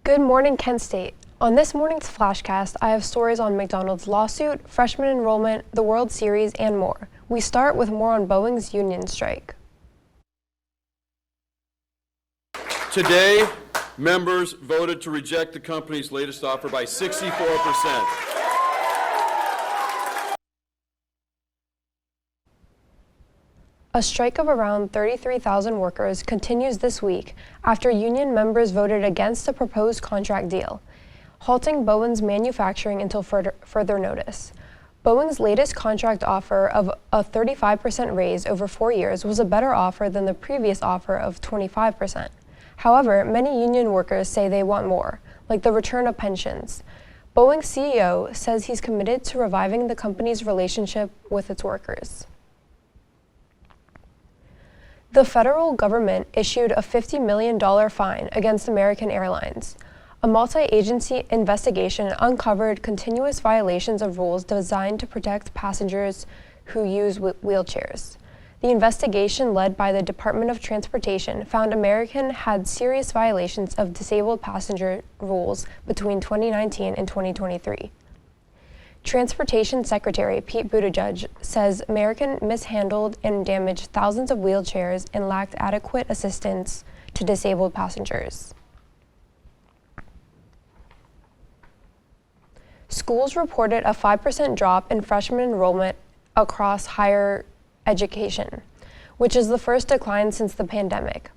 Good morning, Kent State. On this morning's Flashcast, I have stories on McDonald's lawsuit, freshman enrollment, the World Series, and more. We start with more on Boeing's union strike. Today, members voted to reject the company's latest offer by 64%. A strike of around 33,000 workers continues this week after union members voted against a proposed contract deal, halting Boeing's manufacturing until further notice. Boeing's latest contract offer of a 35% raise over 4 years was a better offer than the previous offer of 25%. However, many union workers say they want more, like the return of pensions. Boeing's CEO says he's committed to reviving the company's relationship with its workers. The federal government issued a $50 million fine against American Airlines. A multi-agency investigation uncovered continuous violations of rules designed to protect passengers who use wheelchairs. The investigation, led by the Department of Transportation, found American had serious violations of disabled passenger rules between 2019 and 2023. Transportation Secretary Pete Buttigieg says American mishandled and damaged thousands of wheelchairs and lacked adequate assistance to disabled passengers. Schools reported a 5% drop in freshman enrollment across higher education, which is the first decline since the pandemic.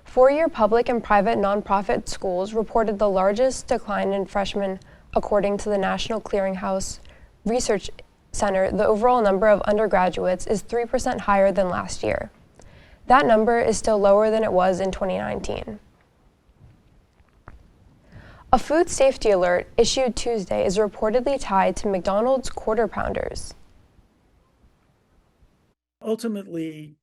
Four-year public and private nonprofit schools reported the largest decline in freshmen. According to the National Clearinghouse Research Center, the overall number of undergraduates is 3% higher than last year. That number is still lower than it was in 2019. A food safety alert issued Tuesday is reportedly tied to McDonald's Quarter Pounders. Ultimately,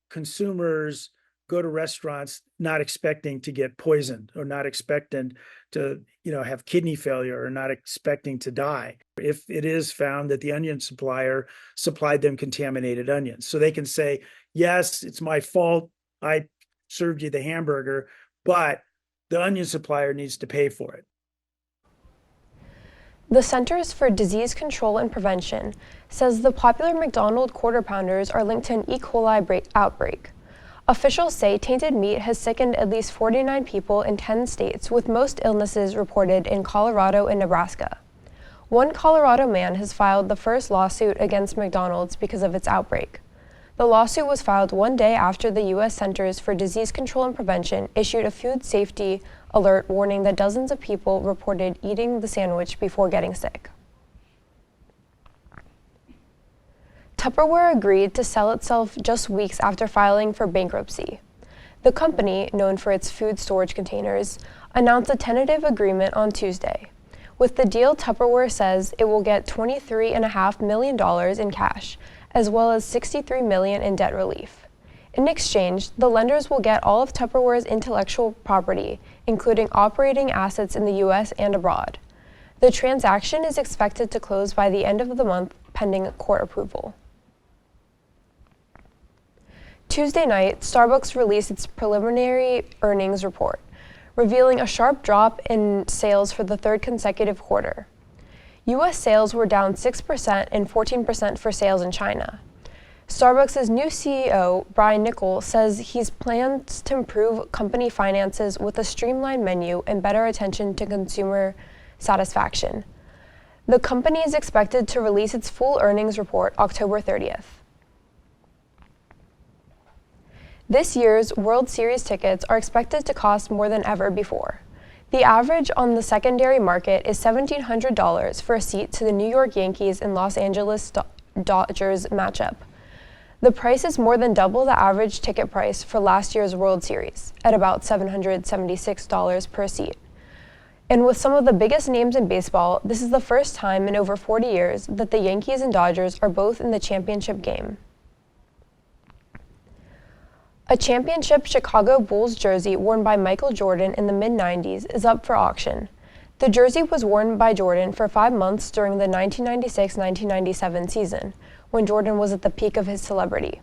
consumers go to restaurants not expecting to get poisoned or not expecting to, have kidney failure or not expecting to die. If it is found that the onion supplier supplied them contaminated onions, so they can say, yes, it's my fault, I served you the hamburger, but the onion supplier needs to pay for it. The Centers for Disease Control and Prevention says the popular McDonald's Quarter Pounders are linked to an E. coli outbreak. Officials say tainted meat has sickened at least 49 people in 10 states, with most illnesses reported in Colorado and Nebraska. One Colorado man has filed the first lawsuit against McDonald's because of its outbreak. The lawsuit was filed one day after the U.S. Centers for Disease Control and Prevention issued a food safety alert warning that dozens of people reported eating the sandwich before getting sick. Tupperware agreed to sell itself just weeks after filing for bankruptcy. The company, known for its food storage containers, announced a tentative agreement on Tuesday. With the deal, Tupperware says it will get $23.5 million in cash, as well as $63 million in debt relief. In exchange, the lenders will get all of Tupperware's intellectual property, including operating assets in the U.S. and abroad. The transaction is expected to close by the end of the month, pending court approval. Tuesday night, Starbucks released its preliminary earnings report, revealing a sharp drop in sales for the third consecutive quarter. U.S. sales were down 6% and 14% for sales in China. Starbucks' new CEO, Brian Niccol, says he plans to improve company finances with a streamlined menu and better attention to consumer satisfaction. The company is expected to release its full earnings report October 30th. This year's World Series tickets are expected to cost more than ever before. The average on the secondary market is $1,700 for a seat to the New York Yankees and Los Angeles Dodgers matchup. The price is more than double the average ticket price for last year's World Series, at about $776 per seat. And with some of the biggest names in baseball, this is the first time in over 40 years that the Yankees and Dodgers are both in the championship game. A championship Chicago Bulls jersey worn by Michael Jordan in the mid-90s is up for auction. The jersey was worn by Jordan for 5 months during the 1996-1997 season, when Jordan was at the peak of his celebrity.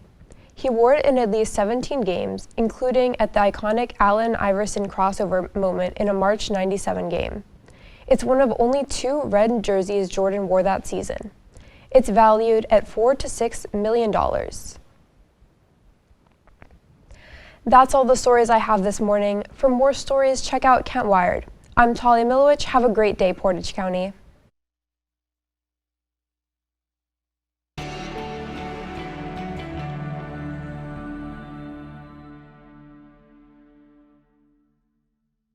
He wore it in at least 17 games, including at the iconic Allen Iverson crossover moment in a March '97 game. It's one of only 2 red jerseys Jordan wore that season. It's valued at $4 to $6 million. That's all the stories I have this morning. For more stories, check out Kent Wired. I'm Talia Milewich. Have a great day, Portage County.